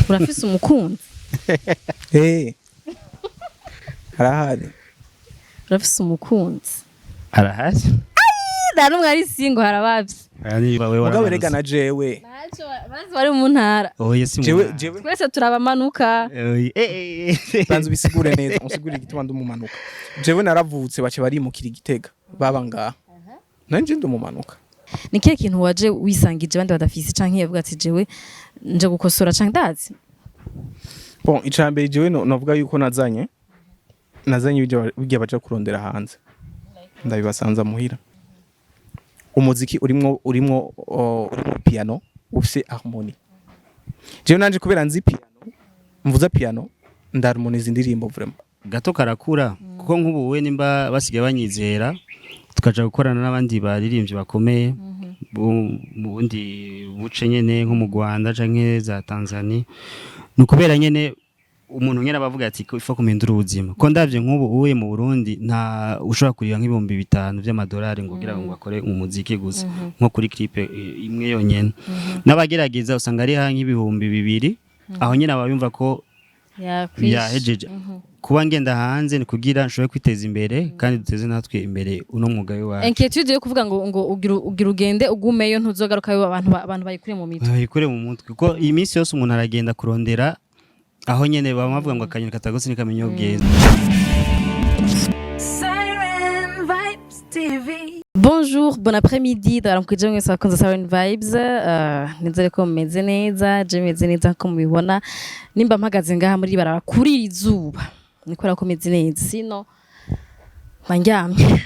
urafise umukunzi arahari urafise umukunzi arahari nta n'umwe ari singo harabavye mugabo rega na jewe bazi bari mu ntara oya si jewe twese turabamanuka banzu bisigure neza usigure igituma ndumumanuka jewe naravutse bace barimukira igitega baba ngaha nanje ndumumanuka ni kihe kintu waje wisangije abandi badafise canke yavuga ati jewe nje gukosora canke ndazi bon icambere jewe novuga yuko nazanye bijya baje kurondera hanze ndabibasanza muhira umuziki urimwo piano ufise harmonie jewe nanje kubera nzi piano mvuza piano ndarmoniza indirimbo vraiment gato karakura kuko nk'ubu we nimba basigaye banyizera tukaja gukorana n'abandi baririmbyi bakomeye mu bundi buce nyene nko mu Rwanda canke za Tanzania nukubera nyene umuntu nyene abavuga ati ko ifa kumindura ubuzima ko ndavye nk'ubu uwe mu Burundi nta ushobora kurira nk'ibihumbi 5 by'amadolari ngo kugira ngo akore umuziki gusa nko kuri clip imwe yonyene n'abagerageza usanga ari nk'ibihumbi 2 aho nyene abayumva ko yahejeje kuba ngenda hanze ni kugira nshobore kwiteza imbere kandi duteze natwe imbere uno mwuga wacu inquiétude yo kuvuga ngo ugira ugende ugumeyo ntuzogaruka abantu bayikure mu mitwe bayikure mu mutwe kuko iyi minsi yose umuntu aragenda kurondera aho nyene bavuga ngo akanyoni katagose nikamenyo bwiza. Bonjour, bon après-midi. Ndaramukije mwese bakunze Siren Vibes. Nizere ko mumeze neza, je meze neza ko mubibona. Nimba mpagaze ngaha muri baraba kuri izuba. Nikora ko meze neza. Sino mangyamye.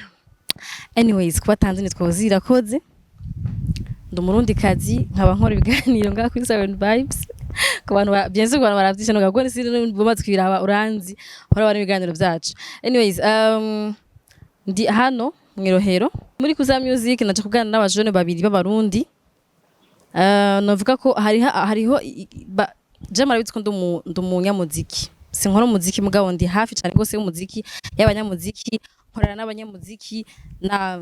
Anyways, kuba Tanzania twozira koze. Ndumurundi kazi nkaba nkora ibiganiro ngaha kuri Siren Vibes. Kubantu bien sûr kubantu baravyisha no gakora sino bumaze kwiraba uranzi. Hora bari ibiganiro byacu. Anyways, ndi hano mwirohero muri kuza music naje kugana n'abajone babiri b'abarundi navuga ko hariho jamara bitsko ndumunyamuziki sinkora umuziki mugabo ndi hafi cyane gose y'umuziki y'abanyamuziki nkorana n'abanyamuziki na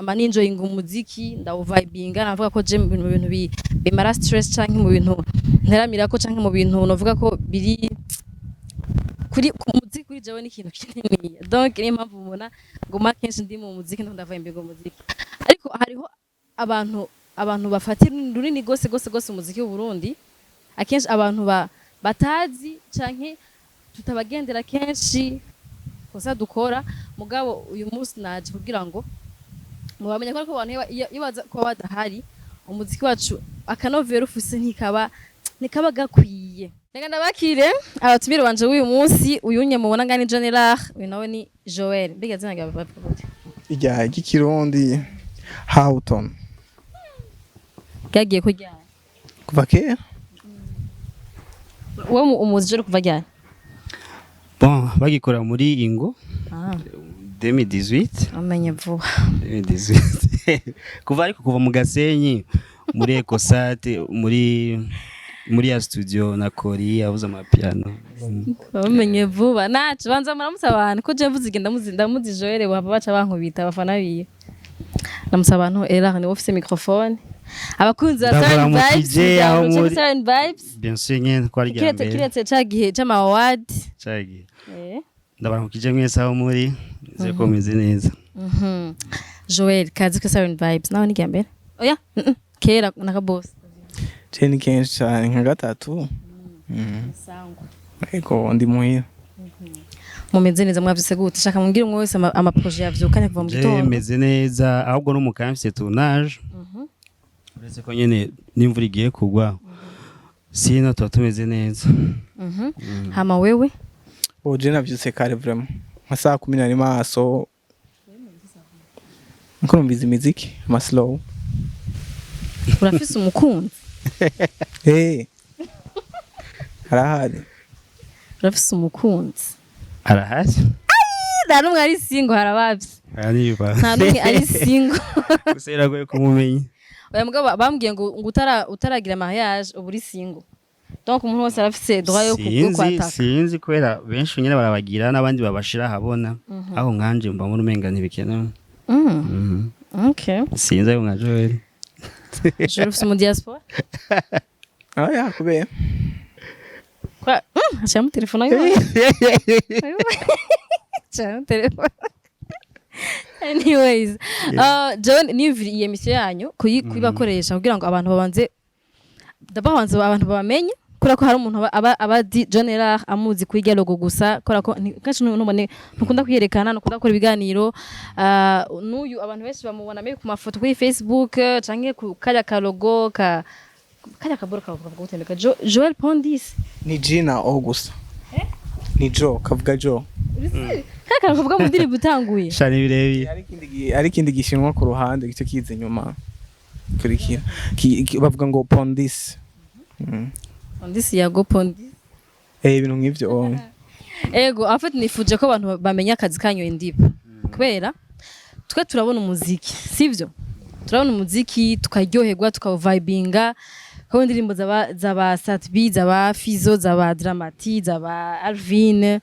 maninjoying umuziki ndawuvibinga navuga ko je mu bintu bimara stress canke mu bintu nteramira ko canke mu bintu navuga ko biri kuri muziki kuri jewe ni ikintu kinini donc ni mpamvu mubona ngoma kenshi ndi mu muziki ndavaye mbego muziki ariko hariho abantu bafatira runini gose umuziki w'u Burundi akenshi abantu batazi canke tutabagendera kenshi kosa dukora mugabo uyu munsi naje kugira ngo mubamenye ko abantu ibaza ko badahari umuziki wacu akanovera ufuse ntikaba gakwiye. Reka ndabakire abatumire banje uyu munsi uyunye mubona ngani General uyu nawe ni Joel mbega zina rya bavuga ijya gikirundi Houghton gagiye kujya kuva kera wo umuzije kuva ryari bon bagikora muri Ingo 2018 amenye vuba 2018 kuva mu Gasenyi muri Ecosate muri ya studio na Kori avuza amapiano bamenye vuba nacu banza muramusa abantu ko je mvuze igenda ndamuzi Joel baba baca bankubita abafana biye namusa abantu Elarts ni office microphone abakunzi ba Siren Vibes bien sûr nyene ko ari gambe kiretse cagihe c'ama award cagihe ndabaramukije mwese aho muri nze ko meze neza Joel kazi ko Siren Vibes nawe ni gambe oya kera nakaboss Cheni kenshi cyane nka gatatu ego ndi muhira mumeze neza mwavyise gute shaka mumbwire umwe wese ama projet yavyukanye kuva mu gitondo meze neza ahubwo no mukamfise tournage uretse ko nyene n'imvura igiye kugwa sino tumeze neza hama wewe je navyuse kare vraiment nka saa 10 maso nko numviza imiziki ama slow urafise umukunzi arahari urafise umukunzi arahari nta n'umwe ari single harabavye nta n'umwe ari single gusa iragoye kumumenya oya mugabo bambwiye ngo utaragira mariage ubu uri single donc umuntu wese arafise droit yo kwataka sinzi kubera benshi nyine barabagira n'abandi babashira habona aho nkanje mba muri umenga ntibikenewe okay sinzi ayo nka Joel Je rufise mu diaspora ya kubera Achamos telefone aí. Achamos telefone. Anyways, John niviri iyi emisiyo yanyu kuyibakoresha kugira ngo abantu babanze ndababanze abantu bamenye kora ko hari umuntu aba John Elarts amuzi kwiga logo gusa kora ko kenshi nubone nukunda kwiyerekana nukunda gukora ibiganiro n'uyu abantu benshi bamubona maybe ku mafoto kuri Facebook canke ku kaya ka logo kaya kaboro kavuga gutendeka Joel Pondis ni Gina August ni Joe kavuga Joe kaka kavuga mu ndirimbo utanguye shani birebi ari kindi gishinwa ku ruhande gice kize nyuma kurikira bavuga ngo Pondis Pondis yago Pondis ibintu nk'ivyo ego afite nifuje ko abantu bamenya akazi kanyu indiba kubera twe turabona umuziki sivyo turabona umuziki tukaryoherwa tukavibinga ko indirimbo zaba Satbi zaba Fizo zaba Dramati zaba Alvin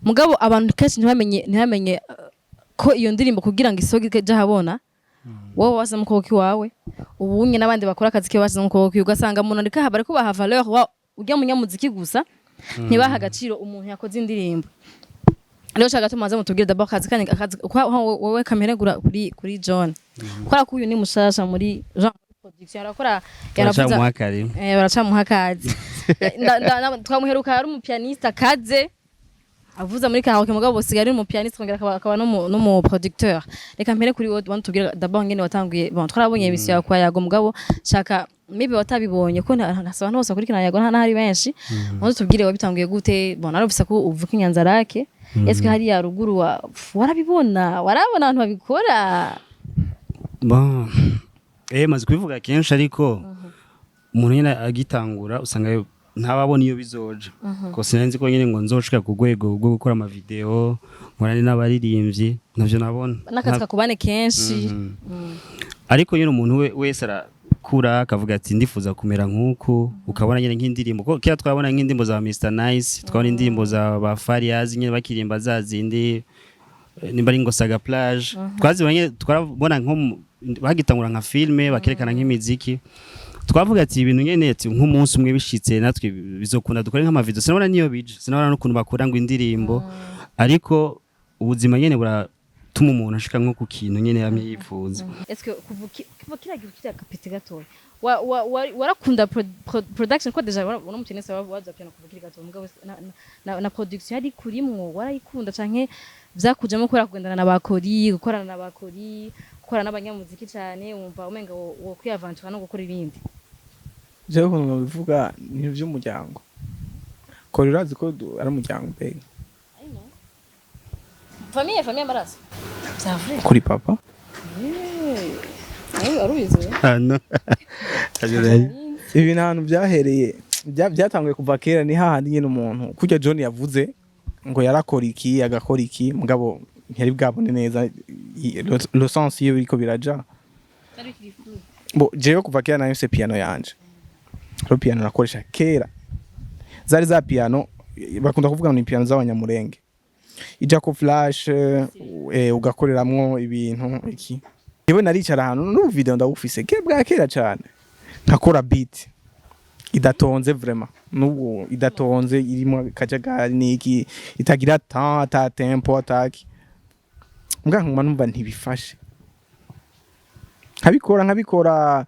mugabo abantu kenshi ntibamenye ko iyo ndirimbo kugira ngo isoge jahabona wowe waza mu kuboko wawe ubunye nabandi bakora akazi ke waza mu kuboko ugasanga umuntu ariko habare ko baha valeur wa ujya munyamuziki gusa ntibaha agaciro umuntu yakoze indirimbo rero shaka tumaze mutubwire d'abord akazi kanye wowe kameragura kuri John kora ko uyu ni mushasha muri Jean production arakora yaravuza baracamuha akazi twamuheruka ari umupianiste akaze avuza muri karaoke mugabo bosigari mu pianiste kongera akaba no mu producteur reka mpere kuri wowe tubwire d'abord ngene watanguye bon twarabonye emisiyo ya kwa yago mugabo shaka maybe watabibonye ko nasaba bose kurikirana yago nta hari benshi muzo tubwire wabitanguye gute bon narufisa ko uvuka inyanza rake eske hari ya ruguru warabibona abantu babikora bon maze kubivuga kenshi ariko umuntu nyine agitangura usanga ntababona iyo bizoje ko sinzi ko nyine ngo nzoshika ku rwego rwo gukora ama video nkorane n'abaririmbyi navyo nabona nakazi kakubane kenshi ariko nyine umuntu wese arakura akavuga ati ndifuza kumera nk'uko ukabona nyine nk'indirimbo ko kera twabona nk'indirimbo za Mr Nice twabona indirimbo za ba Fariaz nyine bakirimba zazindi nimba ari ngo Saga Plage twazibonye twarabona nko bagitangura nka filme bakerekana nk'imiziki twavuga ati ibintu nyene ati nk'umunsi umwe bishitse natwe bizokunda dukora nk'ama video sinabona niyo bije sinabona n'ukuntu bakora ngo indirimbo ariko ubuzima nyene buratuma umuntu ashika nko ku kintu nyene yamye yifuza eske kuva kira kapete gatoya warakunda production ko deja uno mutenese waza piano kuva kira gatoya mugabo na production yari kurimwo warayikunda canke vyakujamo ko kugendana n'abakori gukorana n'abakori gukorana n'abanyamuziki cyane umva umenga wo kwiaventura no gukora ibindi je ko bivuga ni by'umuryango ko rirazi ko ari umuryango mbega famille maraso kuri papa arubizo no ibi ntantu byahereye byatanguye kuva kera ni hahandi nyine umuntu kujya John yavuze ngo yarakora iki agakora iki mugabo ntiyari bwabone neza le sens iyo biko biraja bo jeyo kuva kera nayo se piano yanje ro piano nakoresha kera zari za piano bakunda kuvuga ngo ni piano z'abanyamurenge ija ko flash ugakoreramwo ibintu iki yewe naricara ahantu no video ndabufise kera cyane nkakora beat idatonze vraiment nubu idatonze irimo kajagari niki itagira ta tempo ataki mbwa nkuma numva ntibifashe nkabikora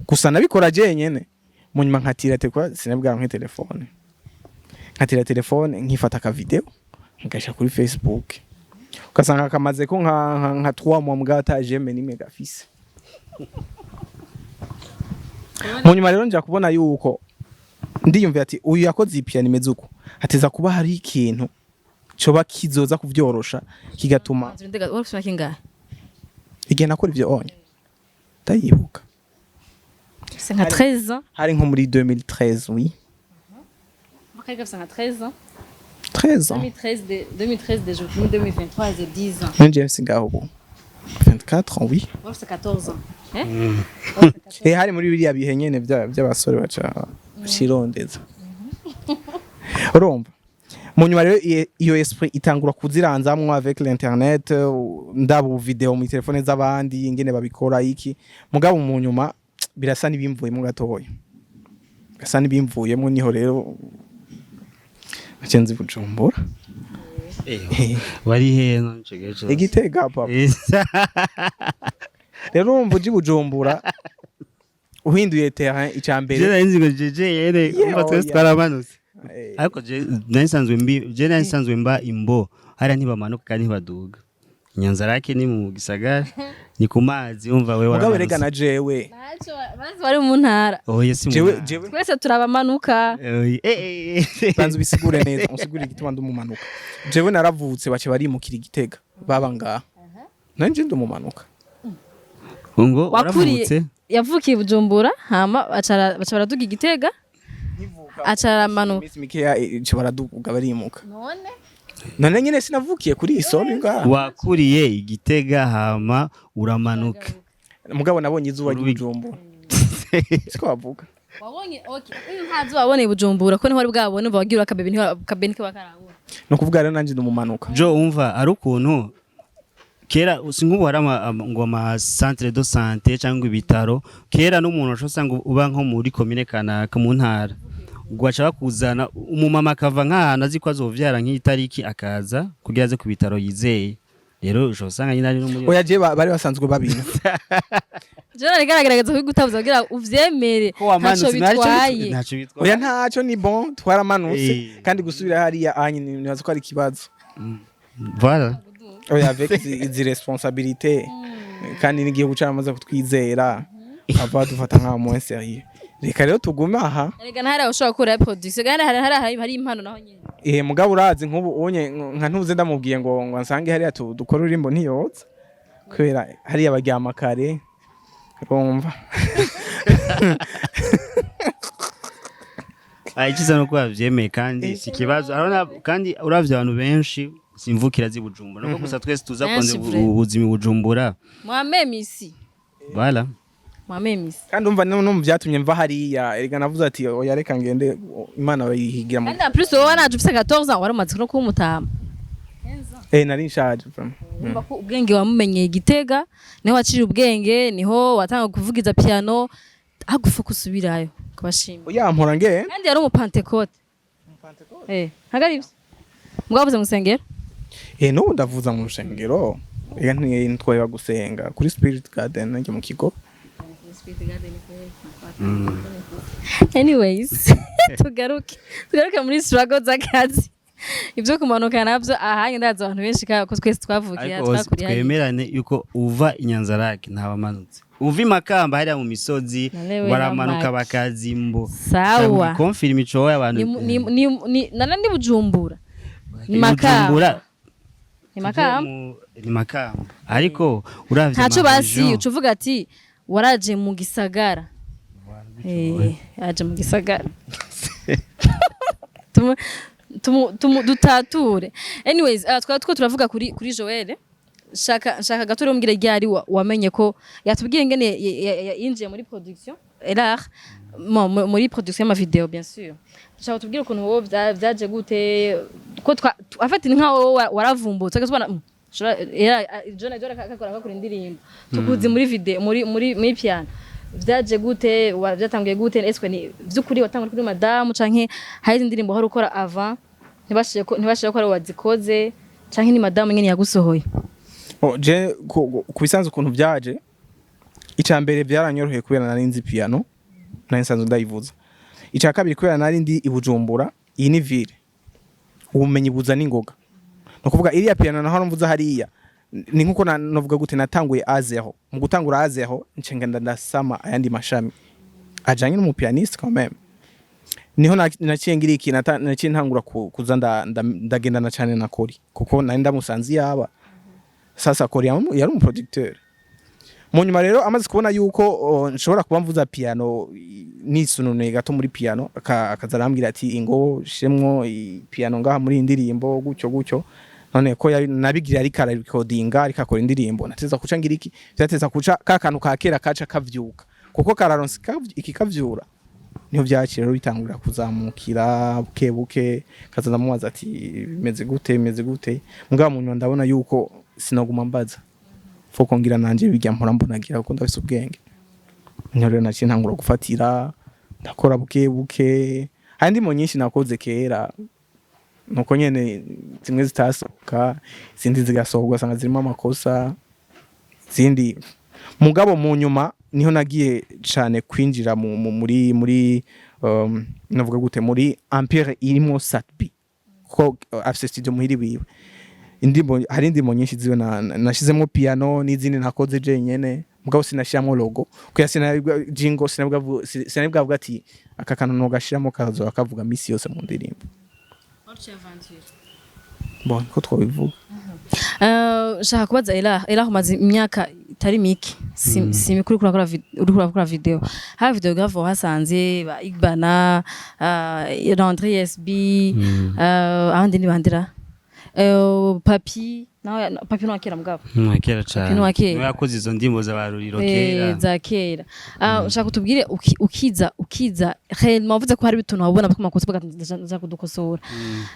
gusa nabikora je nyene munyuma nkatira tekwa sinabwira nka telefone nkifata ka video ngasha kuri Facebook ukasanga kamaze ko nka 3 mois mbwata jeme ni mega fise munyuma rero nja kubona yuko ndiyumvira ati uyu yakoze ipiano imeze uko hateza kuba hari ikintu coba kizoza kuvyorosha kigatuma warusha kingahe igihe nakora ivyo onye ndayibuka c'est nka 13 ans hari nko muri 2013 oui bakari gafisa nka 13 ans 13 ans 2013 déjà 2023 c'est 10 ans nje singaho 24 ans oui c'est 14 ans hari muri biriya bihe nyene by'abasore baca shirondeza urumva munyuma rero iyo esprit itangura kuziranzamwo avec l'internet ndabu video mu telefone z'abandi ingene babikora iki mugabo munyuma birasa nibimvuyemo gatoya gasa nibimvuyemo niho rero acenze Bujumbura wari heno cegeje Igitega papa rero urumva uji Bujumbura uhinduye terrain icambere je nzi ngo jeje yere umva twese twaramanutse ariko je nsanzwe mba imbo hariya ntibamanuka kandi ntibaduga Nyanzarake ni mu gisagara ni ku mazi umva we mugabo rega na jewe bazi bari mu ntara oye si jewe twese turabamanuka banzu bisigure neza usigure igituma ndumumanuka jewe naravutse bace barimukira Igitega baba ngaha nanje ndumumanuka ngo wakuriye waravutse yavukiye Bujumbura hama baca baraduga Igitega acaramanuka imisi mikeya ico baraduga barimuka none nyene sinavukiye kuri isoni ngaha wakuriye Igitega hama uramanuka mugabo nabonye izuba ry'Ubujumbura siko bavuga wabonye okay ntazo wabonye Bujumbura ko niho wari bwabone umva wagira akabeni ke bakarabona no kuvuga rero nanje ndumumanuka jo umva ari ukuntu kera usingubu hari ngo ama centre de santé cyangwa ibitaro kera n'umuntu ashosanga uba nko muri commune kanaka mu ntara gwacha bakuzana umumama akava nk'ahantu azi ko azovyara nk'itariki akaza kugira aze ku bitaro yizeye rero ushosanga nyina ari no muri oya je bari basanzwe babina je narigaragaza kwigutabuza kugira uvyemere ntaco bitwaye oya ntaco ni bon twaramanutse kandi gusubira hariya anyi nibaza ko ari kibazo voilà oya avec izi responsabilité kandi nigiye gucaramaza kutwizera ava dufata nka moins sérieux reka rero tugume aha reka ntara ushobora gukora production kandi hari impano naho nyine mugabo urazi nk'ubu onye nka ntuze ndamubwiye ngo nsange hariya dukora urimbo ntiyotsa kubera hariya baryama kare urumva ikiza no kuba vyemeye kandi si kibazo arona kandi uravye abantu benshi simvukira zi Bujumbura nako gusa twese tuzakonze ubuzimi Bujumbura mwamemisi voilà mwamemisi kandi umva no mu byatumye mva hariya erega navuze ati oya reka ngende Imana bayihigira mu kandi en plus wowe naje ufite 14 ans waramaze no kumutama nari nshaje umva ko ubwenge wamumenye Igitega niho wacira ubwenge niho watanga kuvugiza piano agufa kusubirayo kubashima oya mpora nge kandi yari umupantekote hagari mwavuze mu sengero n'ubu ndavuza mu rushengero reka ntitwaye gusenga kuri Spirit Garden njye mu kigo anyways tugaruke muri struggle z'akazi ibyo kumanuka nabyo ahanye ndaza abantu benshi ko twese twavukiye twakuriye twemerane yuko uva Inyanzarake ntabamanutse uva Makamba hariya mu misozi baramanuka bakazimbo sawa confirm ico y'abantu ni Bujumbura ni Makamba ni Makamba ariko uravye ntaco basi ucuvuga ati waraje mu gisagara aje mu gisagara dutature anyways twari turavuga kuri Joel shaka gatore umbwire ryari wamenye ko yatubwiye ngene yinjiye muri production Elarts muri production y'ama video bien sûr shaka tubwire ukuntu wowe byaje gute ko afite nkaho waravumbutse gasubana John kakora indirimbo tukuzi muri video muri piano byaje gute byatangiye gute eswe ni byukuri watangura kuri madame canke hari indirimbo hari ukora avant ntibashije ko ari wazikoze canke ni madame nyene yagusohoye je kubisanzwe ukuntu byaje icambere byaranyoroheye kubera nari nzi piano nari nsanzwe ndayivuza ica kabiri kubera nari ndi ibujumbura iyi ni ville ubumenyi buza n'ingoga no kuvuga iriya piano naho mvuza hariya ni nkuko navuga gute natanguye azeho mu gutangura azeho ncenga ndasama ayandi mashami ajanye no mu pianiste quand même niho naciye ngira iki naciye ntangura kuza ndagendana cyane na Kori kuko nari ndamusanzi yaba sasa Kori yari mu producteur mu nyuma rero amaze kubona yuko nshobora kuba mvuza piano nisunune gato muri piano akazarambwira ati ingo shemwo piano ngaha muri indirimbo gucyo none ko nabigira ari kara recordinga ari kakora indirimbo nateza kuca ngira iki byateza kuca kakantu ka kera kaca kavyuka kuko kararonse iki kavyura niho byakira rero bitangurira kuzamukira bukebuke kazaza mubaza ati bimeze gute mugabo munyo ndabona yuko sinaguma mbaza foko ngira nanje bijya mpora mbonagira kuko ndafise ubwenge rero naciye ntangura gufatira ndakora bukebuke handi mo nyinshi nakoze kera nuko nyene zimwe zitasohoka izindi zigasohoka ugasanga zirimo amakosa zindi mugabo mu nyuma niho nagiye cyane kwinjira muri navuga gute muri Empire irimo Satbi ko afise studio muhiri wiwe hari indimo nyinshi ziwe nashizemo piano n'izindi nakoze je nyene mugabo sinashiramo logo kuya sinabwa jingo sinabwa ati aka kantu no gashiramo kazo akavuga misi yose mu ndirimbo bon ko twabivuga shaka kubaza Elarts umaze imyaka itari mike si mikuru kurakora video ha video grave hasanze ba Igbana Landry SB abandi ni bandira papi no akera mugabo akera cyane no yakoze izo ndimbo z'abaruriro kera za kera ushaka kutubwire ukiza réellement uvuze ko hari bituntu wabona ko makosa bagaza kudukosora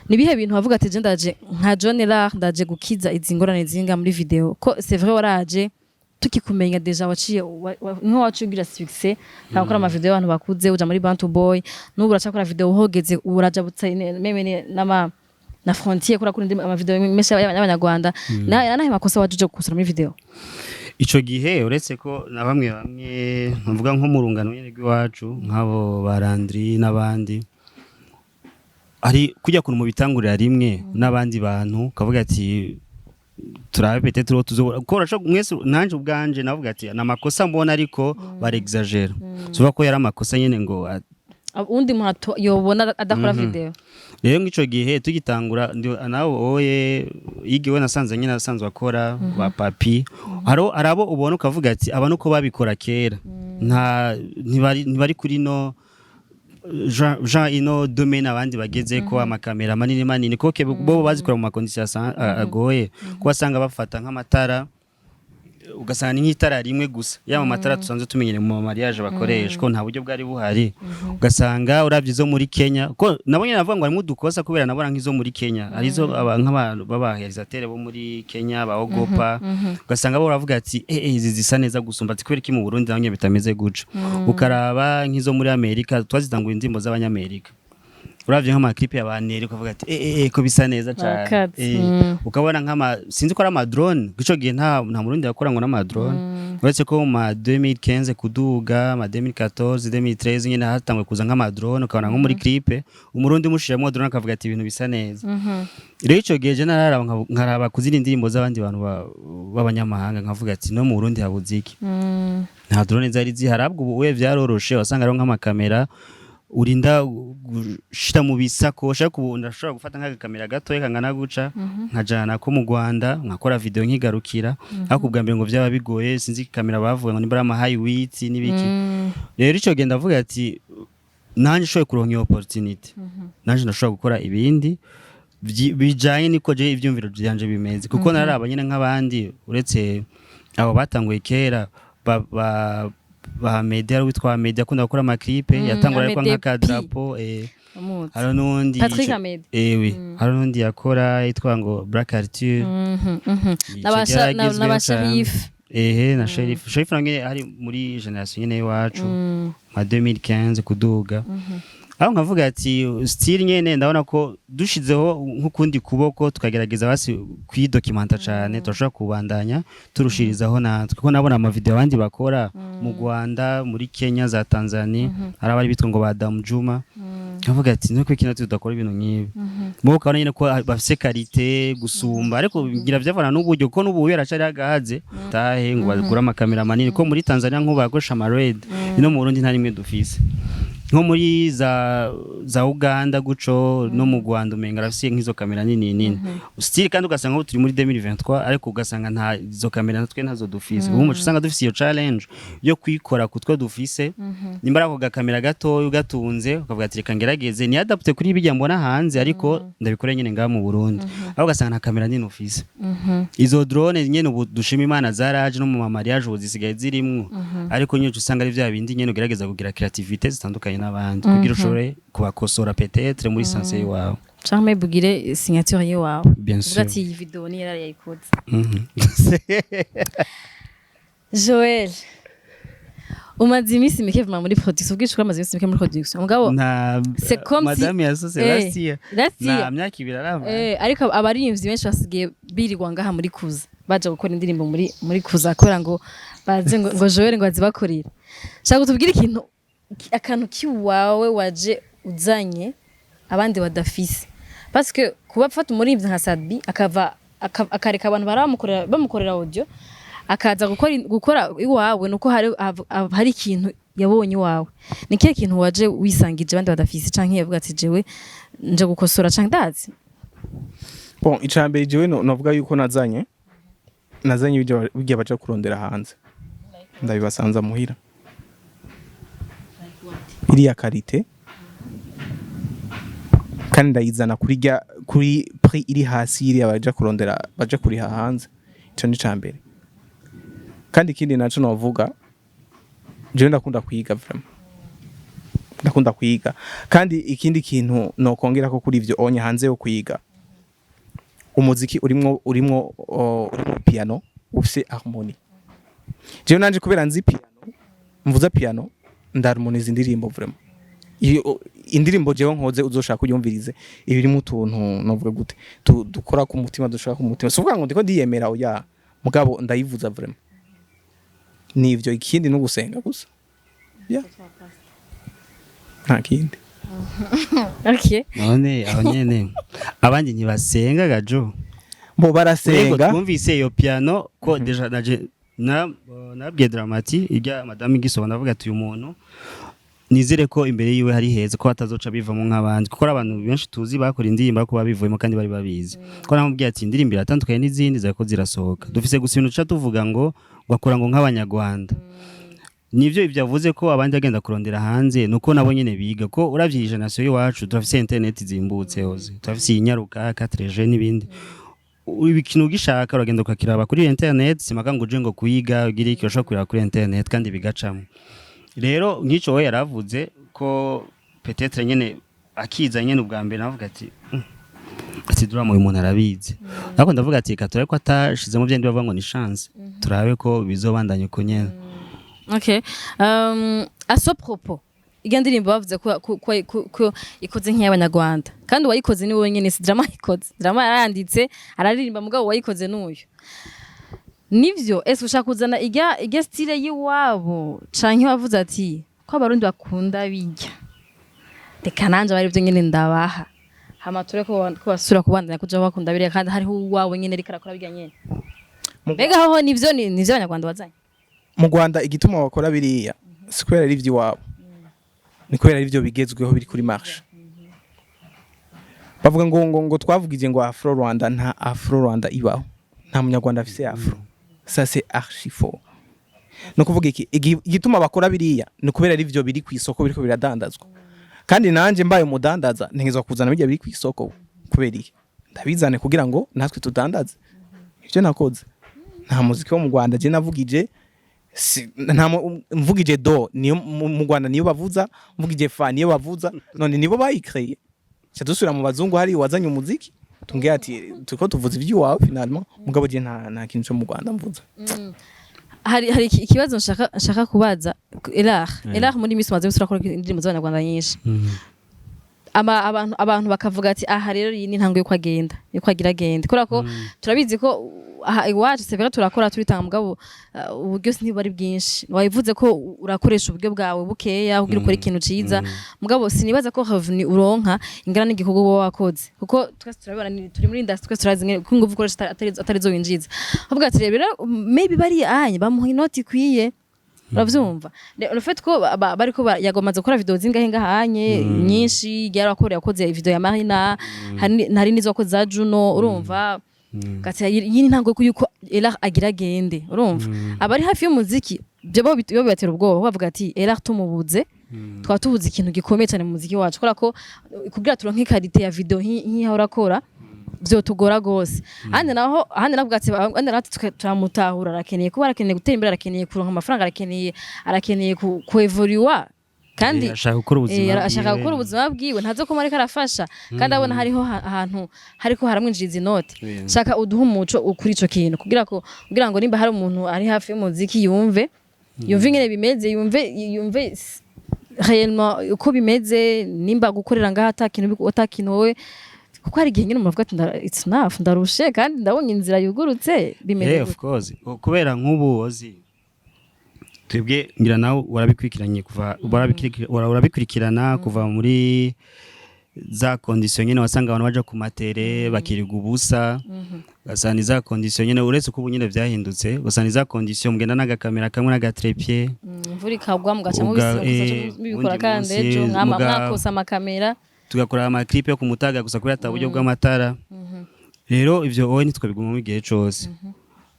ni bihe bintu wavuga ati je ndaje nka John Elarts ndaje gukiza izingorane zinga muri video ko c'est vrai waraje tukikumenya deja waciye nko wacugira success nakora ama video abantu bakuze uja muri Bantu Boy n'ubura cyakora video uhogeze uraja butse meme na frontier kora kuri ama video mesha y'abanyarwanda nahe makosa wajuje gukusura muri video ico gihe uretse ko na bamwe mvuga nko mu rungano nyene rw'iwacu nk'abo barandri n'abandi ari kujya kuntu mu bitangurira rimwe n'abandi bantu kavuga ati turabe peut-être tuzokora cyo mwese nanje ubwanje navuga ati na makosa mbona ariko bare exagere suba ko yari amakosa nyene ngo undi muntu yobona adakora video rero ngico gihe tugitangura nawo oye yigiwe nasanze nyine nasanzwe akora ba papi arabo ubona ukavuga ati abantu ko babikora kera ntibari kuri no Jean ino domaine abandi bageze ko amakamera manini ko bo bazikora mu makondisiyo agoye ko basanga bafata nk'amatara ugasanga nk'itara rimwe gusa yaba amatara tusanzwe tumenyere mu mariage bakoresha ko nta buryo bwari buhari ugasanga uravye zo muri Kenya ko nabonye navuga ngo harimo dukosa kubera nabona nk'izo muri Kenya arizo nk'abantu babaherezatere bo muri Kenya baogopa ugasanga bo baravuga ati izi zisa neza gusumba ati kubera ki mu Burundi nanye bitameze guca ukaraba nk'izo muri Amerika twazitangura indimbo z'abanyamerika uravye nk'ama clip y'abanere ukavuga ati ko bisa neza cyane ukabona sinzi ko ari ama drone gico gihe nta murundi yakora ngo n'ama drone uretse ko mu 2015 kuduga ma 2014 2013 nyine hatangwe kuza nk'ama drone ukabona nko muri clip umurundi mushiramo drone akavuga ati ibintu bisa neza rero ico gihe je nararaba nkaraba kuzira indirimbo z'abandi bantu b'abanyamahanga nkavuga ati no mu Burundi habuziki nta drone zari ziharabwa ubu vyaroroshe wasanga ari nk'amakamera urinda gushira mu bisakosha kubunda ashobora gufata nk'agakamera gato kangana guca nkajana ko mu Rwanda nkakora video nkigarukira ariko ubwa mbere ngo byaba bigoye sinzi kamera bavuga ngo nimbara ama high width nibiki rero ico genda avuga ati nanje shoye kuronka opportunity nanje ndashobora gukora ibindi bijanye niko je ivyumviro byanje bimeze kuko naraba nyine nk'abandi uretse abo batanguye kera ba media witwa media kunda gukora ama clip yatangura ariko nk'aka drapo hari nundi Patrick Ahmed hari nundi yakora yitwa ngo Black Arthur n'abasharif na Sharif nange ari muri generation nyene yacu ma 2015 kuduga aho nkavuga ati still nyene ndabona ko dushizeho nk'ukundi kuboko tukagerageza basi kwidocumenta cyane turashaka kubandanya turushirizaho natwe kuko nabona ama video abandi bakora mu Rwanda muri Kenya za Tanzania hari abari bitwa ngo ba Dam Juma nkavuga ati no kwikina tudakora ibintu nk'ibi bo kabona nyine ko bafise qualité gusumba ariko ngira vyavana n'uburyo ko n'ubu yaracari agahaze tahe ngo bagura amakamera manini ko muri Tanzania nko bagosha ama red no mu Burundi nta rimwe dufise nko muri za Uganda guco no mu Rwanda umenga rafise nk'izo kamera nini still kandi ugasanga ngo turi muri 2023 ariko ugasanga nta izo kamera natwe ntazo dufise ubu mu usanga dufise iyo challenge yo kwikora kutwe dufise nimbara ko gakamera gato ugatunze ukavuga ati reka ngerageze ni adapte kuri bijya mbona hanze ariko ndabikore nyine ngaha mu Burundi aho ugasanga nta kamera nini ufise izo drone nyene ubu dushima Imana zaraje no mu mariage uzisigaye zirimwo ariko nyine usanga ari vya bindi nyene ugerageza kugira creativity zitandukanye n'abandi kugira ushobore kubakosora peut-être muri sense yawe cyangwa bugire signature yawe bien sûr ugati iyi video ni yari yayikoze Joel umaze imisi mike vuma muri production ubwishe ko amaze imisi mike muri production mugabo c'est comme si madame yasose Rastia na myaka ibiri arava ariko abaririmbyi benshi basigaye birirwa ngaha muri kuza baje gukora indirimbo muri kuza kubera ngo baze ngo Joel ngo azibakorira shaka tubwire ikintu akantu kiwawe waje uzanye abandi badafise parce que kuba fata umuririmbyi nka Sadbi akava akareka abantu bamukorera audio akaza gukora iwawe nuko hari ikintu yabonye iwawe ni kihe kintu waje wisangije abandi badafise canke yavuga ati jewe nje gukosora canke ndazi bon icambere jewe novuga yuko nazanye bijya baje kurondera hanze ndabibasanza muhira iriya karite kandi ndayizana kuri prix iri hasi iriya baje kurondera baje kuriha hanze ico ni cambere kandi ikindi naco novuga jewe ndakunda kwiga vraiment ndakunda kwiga kandi ikindi kintu nokongera ko kuri ivyo onye hanze yo kwiga umuziki urimo piano ufise harmonie jewe nanje kubera nzi piano mvuza piano ndarmonize indirimbo vraiment indirimbo jewe nkoze uzoshaka kuyumvirize ibirimo utuntu novuga gute dukora ku mutima dushaka ku mutima suvuga ngo ndiko ndiyemera oya mugabo ndayivuza vraiment nivyo ikindi no gusenga gusa yeah nta kindi okay none aho nyene abandi ntibasenga gajo bo barasenga twumvise iyo piano ko deja nabwiye Dramati irya madame Gisoba ndavuga ati uyu muntu nizere ko imbere yiwe hari heza ko atazoca bivamo nk'abandi kuko abantu benshi tuzi bakora indirimbo ko babivuyemo kandi bari babizi ko namubwiye ati indirimbo iratandukanye n'izindi zako zirasohoka dufise gusa ibintu ca tuvuga ngo wakora ngo nk'abanyarwanda nivyo ivyavuze ko abandi agenda kurondera hanze nuko nabo nyene biga ko uravye generation yiwacu turafise internet zimbutse hoze turafise inyaruka 4G n'ibindi ibintu gishaka uragenda ukakiraba kuri internet simaka ngo uje ngo kuyiga ugira iki ushaka kurira kuri internet kandi bigacamo rero nk'ico we yaravuze ko peut-être nyene akiza nyene ubwa mbere navuga ati drama uyu muntu arabizi ariko ndavuga ati katore ko atashizemo byandi bavuga ngo ni chance turabe ko bizobandanye uko nyene okay à ce propos igandirimbo bavuze ko ikoze nk'iy'abanyarwanda kandi wayikoze ni wowe nyene si drama ikoze drama yaranditse araririmba mugabo wayikoze n'uyu nivyo ese ushaka kuzana ijya style yiwabo canke wavuze ati ko abarundi bakunda birya reka nanje bari byo nyene ndabaha hamature ko basura kubandanya kuja bakunda birya kandi hariho uwawe nyene reka arakora birya nyene mbega ho nivyo abanyarwanda bazanye mu Rwanda igituma bakora biriya sikwera ari ivy'iwabo ni kubera ari byo bigezweho biri kuri marche bavuga ngo twavugije ngo Afro Rwanda nta Afro Rwanda ibaho nta munyarwanda afise Afro ça c'est archi faux no kuvuga iki igituma bakora biriya ni kubera ari byo biri ku isoko biriko biradandazwa kandi nanje mbaye umudandaza ntegezwa kuzana bijya biri ku isoko kubera iki ndabizane kugira ngo natwe tudandaze ivyo nakoze nta muziki wo mu Rwanda je navugije nta mvugije do niyo mu Rwanda niyo bavuza mvugije fa niyo bavuza none nibo bayikreye cyadusura mu bazungu hari wazanye umuziki tungiye ati tuko tuvuza ivy'iwawe finalement mugabo je nta kintu cyo mu Rwanda mvuza hari ikibazo nshaka kubaza Elarts muri imisi maze turakora indirimbo z'abanyarwanda nyinshi abantu bakavuga ati aha rero iyi ni ntango yo kwagenda yo kwagira agende kubera ko turabizi ko iwacu severa turakora turitanga mugabo uburyo sinibari bwinshi wayivuze ko urakoresha uburyo bwawe bukeya kugira ukora ikintu ciza mugabo sinibaza ko revenu uronka ingana n'igikorwa bo wakoze kuko twese turabibona turi muri industry twese turazi ko nguvu ukoresha atarizo winjiza avuga ati rero maybe bari anye bamuha inoti kwiye uravyumva le fait ko bariko yagomaze gukora video zingahe ngahanye nyinshi yarakoreye yakoze video ya Marina hari nizo ko za Juno urumva gati yini ntango yuko Elarts agira agende urumva abari hafi y'umuziki byo bibatera ubwoba bavuga ati Elarts tumubuze twatubuze ikintu gikomeye cyane mu muziki wacu kora ko kugira turonke quality ya video nk'iya urakora byo tugora gose hande navuga ati turamutahura arakeneye kuba arakeneye gutera imbere arakeneye kuronka amafaranga arakeneye ku evolue kandi ashaka gukora ubuzima bwiwe ntazo ko mareka arafasha kandi abona hariho ahantu hariko haramwinjiriza inoti shaka uduha umuco ukuri ico kintu kugira ngo nimba hari umuntu ari hafi y'umuziki yumve yumve ingene bimeze yumve réellement uko bimeze nimba gukorera ngaha atakintu wowe kuko hari igihe nyine umuntu avuga ati it's enough ndarushe kandi ndabonye inzira yugurutse bimeze of course kubera nk'ubu ozi twebwe ngira nawe urabikurikirana kuva muri za condition nyene wasanga abantu baje ku matere bakiriga ubusa gasana za condition nyene uretse ko nyene vyahindutse gasana za condition mugenda n'agakamera kamwe n'agatrepied imvura ikagwa mugaca mu bikora kandi ejo mwakosa amakamera tugakora ama-clip yo kumutaga gusa kubera ataburyo bw'amatara rero ivyo wowe nitwabiguma mu gihe cose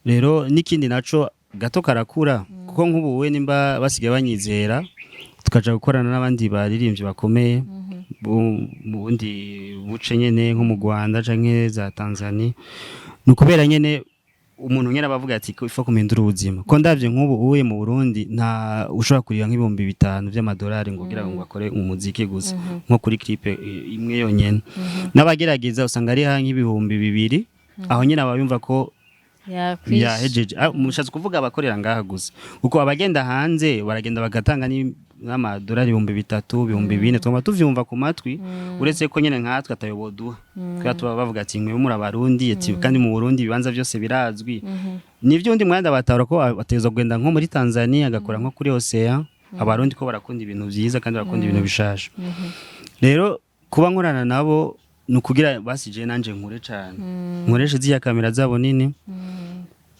rero nikindi naco gato karakura kuko nk'ubu we nimba basigaye banyizera tukaja gukorana n'abandi baririmbyi bakomeye mu bundi buce nyene nko mu Rwanda canke za Tanzania nukubera nyene umuntu nyene abavuga ati ifa kumindura ubuzima ko ndavye nk'ubu uwe mu Burundi nta ushobora kuriya nk'ibihumbi 5 by'amadolari ngo kugira ngo akore umuziki gusa nko kuri clip imwe yonyene n'abagerageza usanga ari ha nk'ibihumbi 2 aho nyene abayumva ko yahejeje mushatse kuvuga abakorera ngaha gusa uko abagenda hanze baragenda bagatanga ni n'amadolari 3,000 4,000 twama tuvyumva ku matwi uretse ko nyene nkatwe atayoboduha kwa tuba bavuga ati mwe muri abarundi ati kandi mu Burundi bibanza byose birazwi nivyo undi mwanda batahura ko bateza kugenda nko muri Tanzania agakora nko kuri Ocean abarundi ko barakunda ibintu vyiza kandi barakunda ibintu bishasha rero kuba nkorana nabo nukugira basije nanje nkure cyane nkoreshe ziya kamera zabo nini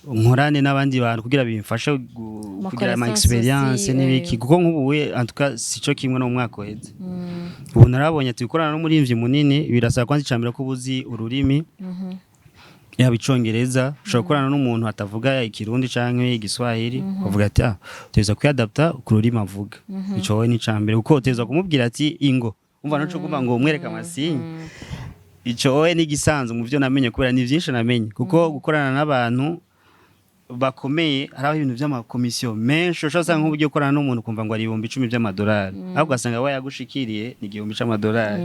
nkorane n'abandi bantu kugira bimfashe kugira ama experience n'ibiki kuko nk'ubu we antuka sico kimwe no mwaka weze ubu narabonye ati gukorana no muri imvyi munini birasaba kwanza icambira ko ubuzi ururimi yaba icongereza ushobora gukorana n'umuntu atavuga ikirundi canke igiswahili uvuga ati teza kuyadapta ku rurimi avuga ico we ni cambere kuko teza kumubwira ati ingo umva no cyo ngo umwereka amasinyi ico we ni gisanzwe mu byo namenye kubera ni byinshi namenye kuko gukorana n'abantu bakomeye haraho ibintu by'amakomisiyo menshi ushobora nk'uburyo gukorana n'umuntu kumva ngo ari 10,000 by'amadolari ahubwo ugasanga we yagushikiriye ni 10,000 cy'amadolari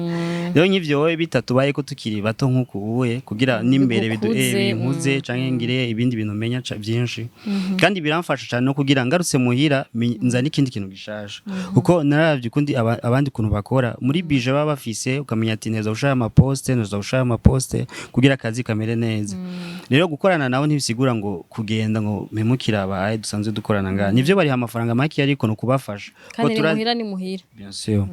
rero nk'ivyo wowe bitatu baye ko tukiri bato nk'uko ubuye kugira n'imbere bimpuze canke ngire ibindi bintu menya byinshi kandi biramfasha cyane no kugira ngarutse muhira nza n'ikindi kintu gishasha kuko naravye kundi abandi kuntu bakora muri bije baba bafise ukamenya ati neza ushaka ama poste kugira akazi kamere neza rero gukorana nawe ntibisigura ngo kugenda ngo memukira abaye dusanzwe dukorana ngaha nivyo bari amafaranga make ariko no kubafasha ko ni muhira bien sûr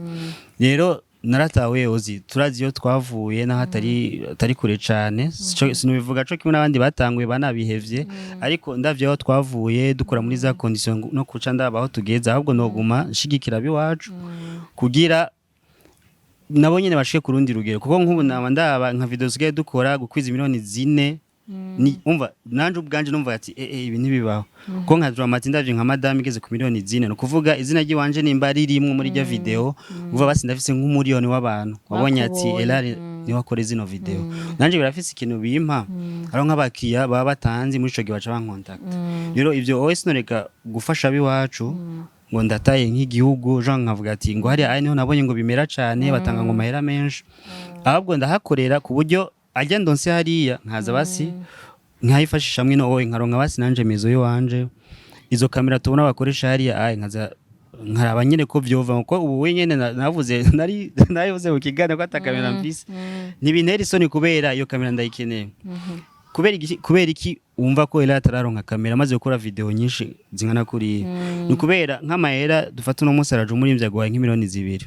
rero naratawe ozi turazi yo twavuye na hatari kure cyane sinubivuga cyo kimwe n'abandi batanguye banabihevye ariko ndavye aho twavuye dukora muri za condition no kuca ndabaho tugeza ahubwo noguma nshigikira biwacu kugira nabo nyene bashike ku rundi rugero kuko nk'ubu ndaba nka video sigaye dukora gukwiza miliyoni 4 ni umva nanje ubwanje numva ati ibi ntibibaho ko nka dramati ndavye nka madame igeze ku miliyoni 4 no kuvuga izina ry'iwanje nimba ririmwe muri rya video uva basi ndafise nk'umuriyoni w'abantu wabonye ati Elarts ni wakore zino video nanje birafise ikintu bimpa aro nk'abakiya baba batanzi muri ico gihe baca bankontact rero ivyo OS noreka gufasha biwacu ngo ndataye nk'igihugu Jean nkavuga ati ngo hari niho nabonye ngo bimera cyane batanga ngo mahera menshi ahubwo ndahakorera ku buryo ajya ndonse hariya nkaza basi nkayifashisha mwe no nkaronka basi nanje mezo yo wanje izo kamera tubona bakoresha hariya nkaza nkaraba nyene ko vyova ko ubu wenyene navuze nayoze mu kigane ko atakamera mfise ntibintera isoni kubera iyo kamera ndayikeneye kubera iki umva ko Elarts araronka kamera maze gukora video nyinshi zingana kuri ni kubera nk'amahera dufata no musaraje umurimvya gwaye nk'imiliyoni 2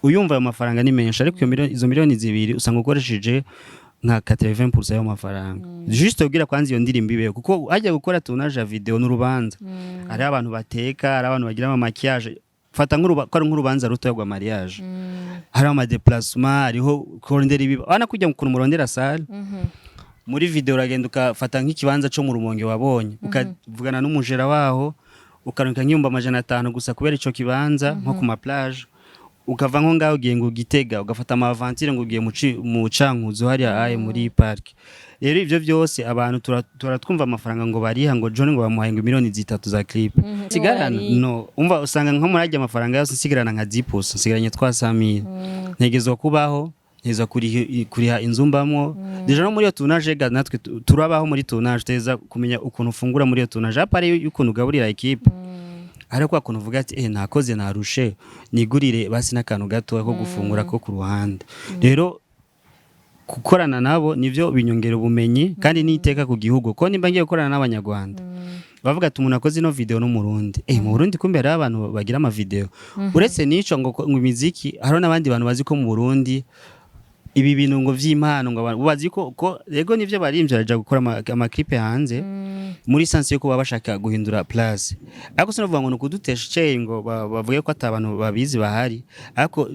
uyumva ayo mafaranga ni menshi ariko izo miliyoni 2 usanga ukoresheje nka 80% y'ayo mafaranga juste ugira kwanza iyo ndirimbo ibeho kuko ajya gukora tournage video n'urubanza ari abantu bateka ari abantu bagira ama maquillage fata nk'urubanza ruto yagwa mariage hari ama déplacement ariho korondera ibiba ana kujya mu murondera salle muri video uragenda ukafata nk'ikibanza cyo mu rumonge wabonye ukavugana n'umujera waho ukaronka nk'iyumba 500 gusa kubera ico kibanza nko ku ma plage ukava nko ngaho ugiye ngo Gitega ugafata ama aventure ngo ugiye mu cankuzo hari aye muri park rero ivyo byose abantu turatwumva amafaranga ngo bariha ngo John ngo bamuhaye ngo miliyoni 3 za clip sigarana no umva usanga nko murajya amafaranga yose sigarana nka 10% sigaranye 300,000 ntegezwa kubaho neza kuriha inzumbamwo deja no muri yo tournage ga natwe turabaho muri tournage teza kumenya ukuntu ufungura muri yo tournage apare y'ukuntu gaburira equipe ariko akuntu uvuga ati nakoze narushe nigurire basi n'akantu gato ko gufungura ko ku ruhande rero gukorana nabo nivyo binyongera ubumenyi kandi niteka ku gihugu ko nimba ngiye gukorana n'abanyarwanda bavuga ati umuntu akoze ino video no mu Burundi mu Burundi kumbe hari abantu bagira ama video uretse nico ngo imiziki hari n'abandi bantu bazi ko mu Burundi ibi bintu ngo vy'impano ngo bazi ko yego nivyo barimvye araja gukora ama clip hanze muri sense yo kuba bashaka guhindura place ariko sinovuga ngo nukudutesha iceye ngo bavuge ko atabantu babizi bahari ariko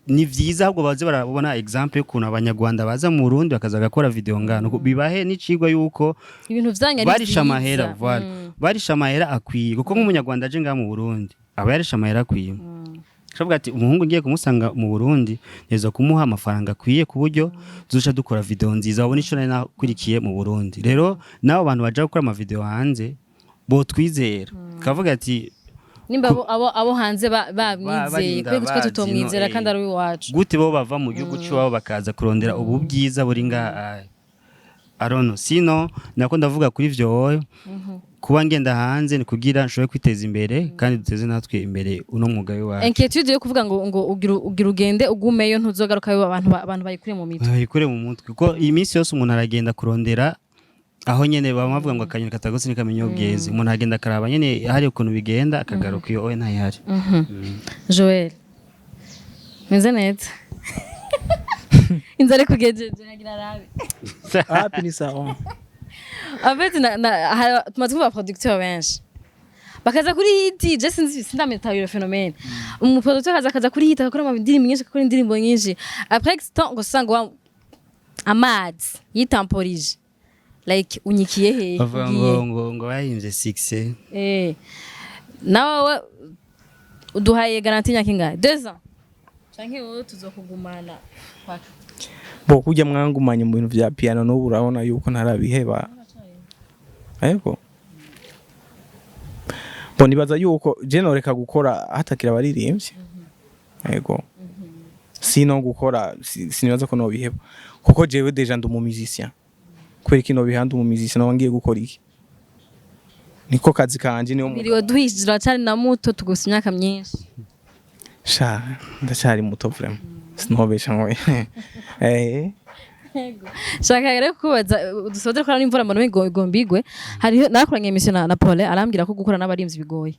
ni vyiza ahubwo baze barabona example y'ukuntu abanyarwanda baza mu Burundi bakaza gakora video ngano bibahe n'icigwa yuko ibintu vyanya ari barisha amahera barisha amahera akwiye kuko nk'umunyarwanda aje ngaha mu Burundi aba yarisha amahera akwiye shavuga ati umuhungu ngiye kumusanga mu Burundi neza kumuha amafaranga akwiye ku buryo tuzoca dukora video nziza babone ico nakurikiye mu Burundi rero nabo bantu baje gukora ama video hanze bo twizera kavuga ati nimba abo hanze bamwizeye kwe gutwe tutomwizera kandi ari wacu gute bo bava mu gihugu cy'abo bakaza kurondera ubu bwiza buri ngaha arono sino nako ndavuga kuri vyo kuba ngenda hanze ni kugira nshobore kwiteza imbere kandi duteze natwe imbere uno mwuga wacu inquiétude yo kuvuga ngo ugira ugende ugumeyo ntuzogaruka abantu bayikure mu mitwe bayikure mu mutwe kuko iyi minsi yose umuntu aragenda kurondera aho nyene bamavuga ngo akanyoni katagose nikamenyo bweze umuntu agenda karaba nyene hari ukuntu bigenda akagaruka iyo ntayihari Joel meze neza inzare kugejeje nagira rabi happy ni sawa abeti tumaze kuba producteur benshi bakaza kuri hit je sindameta iyo phénomène umuproducteur akaza kuri hit akora indirimbo nyinshi akora indirimbo nyinshi après temps ngo sanga amad yitamporije like unyikiye he ngo bayimbye 6 nawe uduhaye garantie nyakinga 2 ans canke wowe tuzokugumana bo kujya mwangumanye mu bintu vya piano no urabona yuko ntarabiheba ayego bo nibaza yuko je noreka gukora hatakira abaririmbye ayego sino gukora sinibaza ko no biheba kuko jewe deja ndu mu musicien kweri kino bihanda mu musicien no ngiye gukora iki niko kazi kanje niyo miriwe duhijira cyane na muto tugusa imyaka myinshi sha ndacyari muto vraiment sinobesha ngoye shaka rero kubaza dusodera ko n'imvura mbona igombigwe hari nakoranye emission na Paul arambwira ko gukora n'abarimvyi bigoye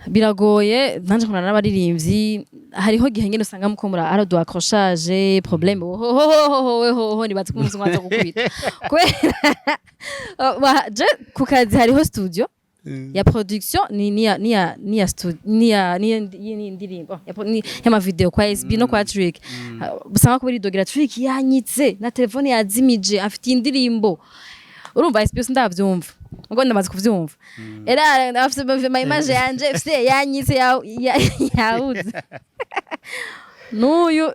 biragoye nanje nkora n'abaririmbyi hariho gihe ngene usanga mukomura aro do accrochage problème ho nibatse ko umuntu aza gukubita je ku kazi hariho studio ya production ni indirimbo ya ma video kwa SB no kwa Trick busanga ko biri dogira Trick yanyitse na telefone yazimije afite indirimbo urumva SB sindavyumva ngo ndamaze kuvyumva era afite ma image yanje afite yanyitse yawuze nuyu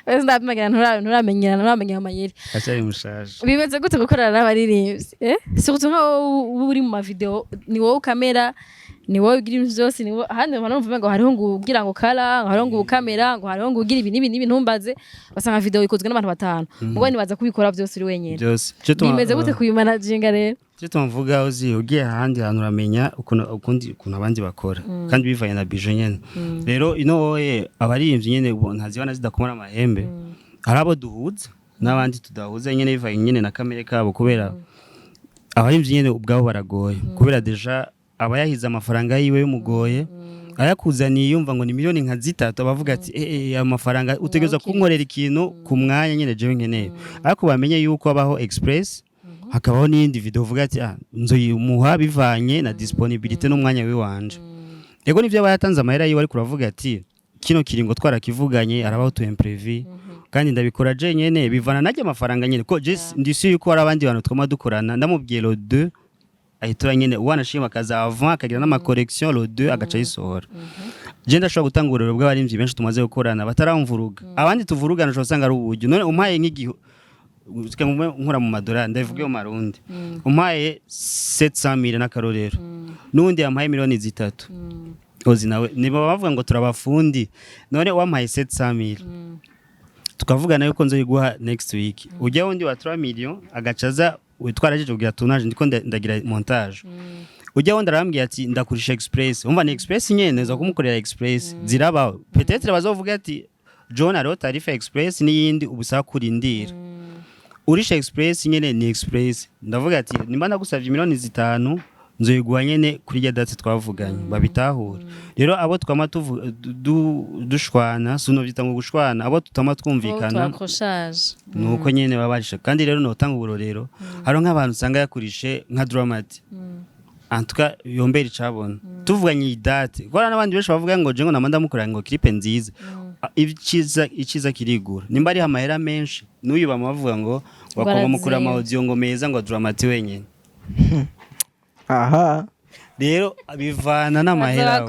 nturamenyera amayeri acyari mushaje bimeze gute gukorana n'abaririmbyi surtout nko uri mu ma video ni wowe kamera ni wowe ugira ibintu byose ni wowe ahandi numva ngo hariho ngo ugira ngo kala ngo hariho ngo kamera ngo hariho ngo ugira ibi ntumbaze basanga video ikozwe n'abantu batanu ubwo nibaza kubikora byose uri wenyene bimeze gute kuyimanaginga rero cyo tumvuga uzi ugiye ahandi hantu uramenya ukuntu abandi bakora kandi bivanye na bije nyene rero ino wowe abaririmbyi nyene ntazibana zidakomora amahembe harabo duhuza n'abandi tudahuza nyene bivanye nyene na kamere kabo kubera abaririmbyi nyene ubwabo baragoye kubera deja aba yahize amafaranga yiwe y'umugoye ayakuzaniye yumva ngo ni miliyoni nka 3 abavuga ati amafaranga utegeza kunkorera ikintu ku mwanya nyene jewe nkeneye ariko bamenye yuko abaho express hakabaho n'indi video uvuga ati nzoyimuha bivanye na disponibility n'umwanya we wanje yego nivyo bayatanze amahera yiwe ari kuravuga ati kino kiringo twarakivuganye arabaho to imprévu kandi ndabikora je nyene bivana najye amafaranga nyene ko je ndisi yuko ari abandi bantu twama dukorana ndamubwiye lo 2 ahitura nyene wanashima kaza avant akagira n'ama correction lo 2 agaca yisohora je ndashobora gutangurira bw'abarimvyi benshi tumaze gukorana bataramvuruga abandi tuvurugana cyo usanga ari ubugi none umpaye nk'igihe nkora mu madolari ndavuga yo marundi umpaye 700,000 n'akarorero nundi yampaye miliyoni 3 ozi nawe niba bavuga ngo turabafundi none wampaye 700,000 tukavugana yuko nzoyiguha next week ujya wundi wa 3 million agacaza witwaraje kugira tournage ndiko ndagira montage ujya wenda arambwiye ati ndakurisha express umva ni express nyene zo kumukorera express zirabaho peut-être bazovuga ati John aro tarifa express n'iyindi ubusaba kurindira urisha express nyene ni express ndavuga ati nimba ndagusavye miliyoni 5 nzoyiguha nyene kuri ya date twavuganye babitahura rero abo twama dushwana suno vyita ngo gushwana abo tutama twumvikana nuko nyene babarisha kandi rero notanga uburorero haro nk'abantu usanga yakurishe nka dramati antuka yombera icabona tuvuganye idate gora n'abandi benshi bavuga ngo je ngo namanda mukora ngo clip nziza ikiza kirigura nimba ari amahera menshi n'uyu bamuvuga ngo bakoma mukura ama audio ngo meza ngo dramati wenyene aha rero bivana n'amahera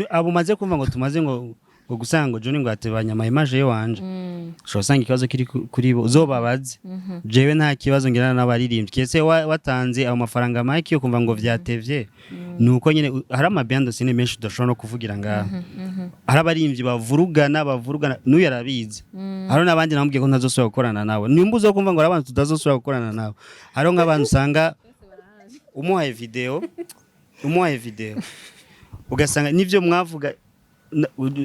abo maze kumva ngo tumaze ngo gusanga ngo John ngo atebanya ama image yo wanje sho sanga ikibazo kiri kuri bo uzobabaze jewe nta kibazo ngirana n'abaririmbyi kese watanze abo mafaranga make yo kumva ngo vyatevye nuko nyene hari amabando sine menshi udashobora no kuvugira ngaha hari abaririmbyi bavurugana n'uyu yarabizi hari n'abandi namubwiye ko ntazosubira gukorana nawe nimba uzokumva ngo abantu tutazosubira gukorana nawe hari nk'abantu usanga umuhaye video ugasanga nivyo mwavuga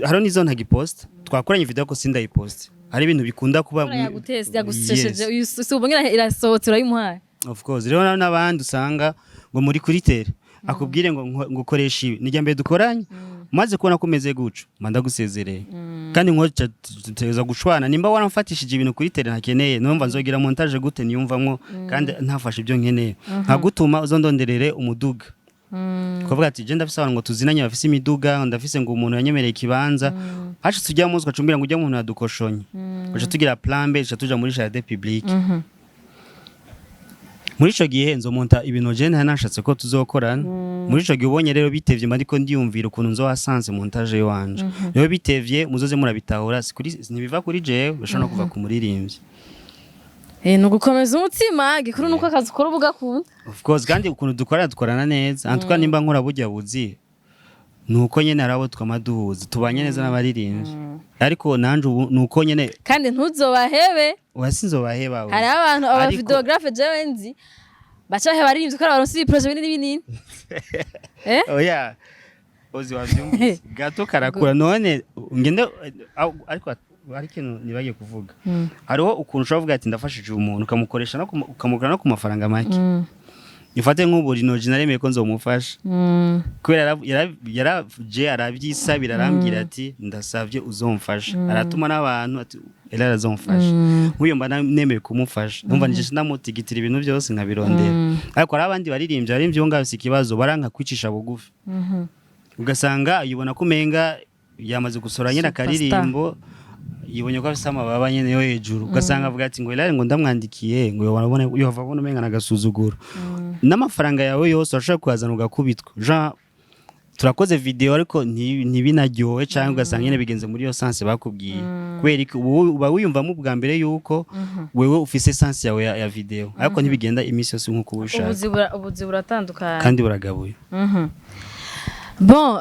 haro nizo ntagipost twakoranye video ko sindayipost hari ibintu bikunda kuba yagutesheje ubongira irasohotse urayimuhaye of course rero n'abandi usanga ngo muri kuri tere akubwire ngo ngukoresha ibi nijya mbere dukoranye maze kubona ko umeze guco manda gusezereye kandi nkoca teza gushwana nimba waramfatishije ibintu kuri tere ntakeneye numva nzogira montage gute niyumvamwo kandi ntafashe ibyo nkeneye nkagutuma uzondonderere umuduga kuvuga ati je ndafise abantu ngo tuzinanye bafise imiduga ndafise ngo umuntu yanyemereye ikibanza hacu tujya munsi kwacumbira ngo ujya umuntu yadukoshonye uca tugira plan B uca tuja muri jardin public muri ico gihe nzomonta ibintu je ntanashatse ko tuzokorana muri ico gihe ubonye rero bitevye mariko ndiyumvira ukuntu nzohasanze montage yo wanje rero bitevye muzoze murabitahura ntibiva kuri jewe bashobora kuva ku muririmbyi nugukomeza umutima gikuru nuko akazi ukora ubugakunda of course kandi ukuntu dukorana neza antuka nimba nkora bujya buzi nuko nyene arabo twamaduhuza tubanye neza n'abaririmbyi ariko nanje nuko nyene kandi ntuzobahebe wasinzobaheba hari abantu aba videographe jewe nzi bacahe baririmbyi ko baronse ibiproje binini oya ozi wavyumvise gato karakura none ngende ariko ikintu nibagiye kuvuga hariho ukuntu ushobora kuvuga ati ndafashije umuntu ukamukoresha no ukamugura no ku mafaranga make ifate nk'uburi no naremeye ko nzomufasha kubera yaraje arabyisabira arambwira ati ndasavye uzomfasha aratuma n'abantu ati Elarts azomfasha nk'uyo mba nemeye kumufasha numva nije ndamutigitira ibintu byose nkabirondera ariko hari abandi baririmbye yo ngabise ikibazo baranka kwicisha bugufi ugasanga yibona kumenga yamaze gusora nyina karirimbo yibonye ko afite amababa nyene yo hejuru ugasanga avuga ati ngo Elarts ngo ndamwandikiye ngo wabone yova bona umenga nagasuzuguro n'amafaranga yawe yose urashaka kwazana ugakubitwa Jean turakoze video ariko ntibinaryohe cyangwa ugasanga nyene bigenze muri yo sense bakubwiye kubera uba wiyumvamo ubwa mbere yuko wewe ufise sense yawe ya video ariko ntibigenda imisi yose nkuko ubishaka ubuzi buratandukanye kandi buragabuye bon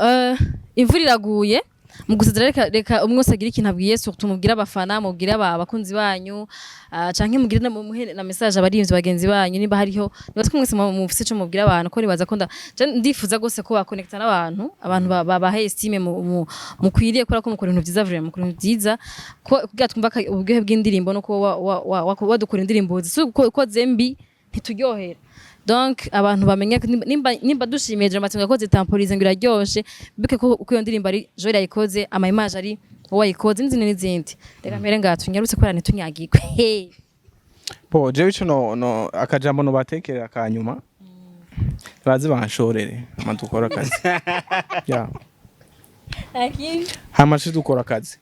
imvura iraguye mugusezera reka umwe wese agira ikintu abwiye surtout mubwira abafana mubwira abakunzi banyu canke mubwira na message abarimvyi bagenzi banyu niba hariho niba mwese mufise cyo mubwira abantu ko nibaza ko ndifuza gose ko bakonecta n'abantu babahe estime mukwiriye kora ko mukora ibintu vyiza vraiment mukora ibintu vyiza ko kugira twumva ubwihe bw'indirimbo no ko wadukora indirimbo ko zembi ntituryohera donc abantu bamenye nimba dushimiye dramatique yakoze temporize ngo iraryoshe bike ko iyo ndirimbo ari Joel yayikoze ama image ari wayikoze n'izindi reka mbere ngato nyarutse ko rane tunyagikwe po jewe cyo no akajambo no batekerera kanyuma bazi banshorere amadukora akazi ya akini hamashi dukora akazi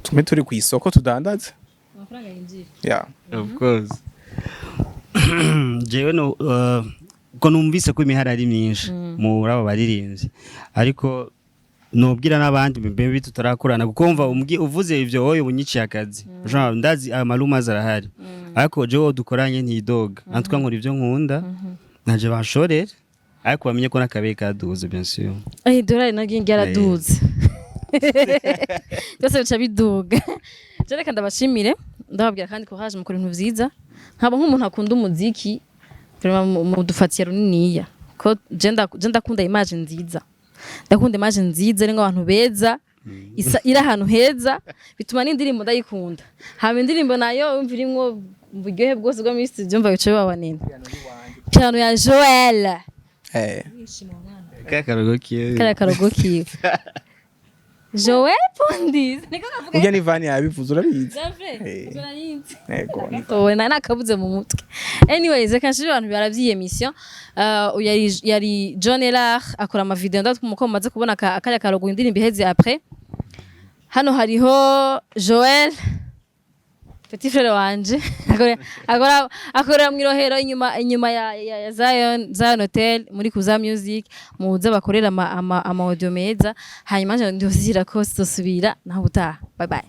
tume turi ku isoko tudandaza amafaranga yinjira ya of course jewe no ko numvise ko imihara ari myinshi mu rabo baririmbyi ariko nobwira n'abandi mbembe tutarakorana kuko umva uvuze ivyo hoyo bunyiciye akazi Jean ndazi amaluma zarahari ariko jewe dukoranye ntidoga antwa nkora ivyo nkunda naje banshorera ariko bamenye ko nakabe kaduze bien sûr dolari nagingi yaraduze byose bica biduga je reka ndabashimire ndababwira kandi ko haje mukora ibintu vyiza nkaba nk'umuntu akunda umuziki vraiment mudufatiye runiniya ko je ndakunda image nziza ndakunda image nziza ringo abantu beza iri ahantu heza bituma n'indirimbo ndayikunda haba indirimbo nayo umvirimwo uburyohe bwose bwo muri studio mva bice babanene piano ya Joel Kakarogo kiwe Joel Pondis niko kavuga ujya ni Vani yabivuze urabizi yego nakabuze mu mutwe anyways kanshije abantu baravyiye mission yari John Elarts akora ama video ndatumuko maze kubona akaya karogo indirimbo iheze après hano hariho Joel petit frère wanje akora mwirohero inyuma ya Zion Hotel muri Kuza Music muza bakorera ama audio meza hanyuma nje ndosira ko sosubira naho butaha bye bye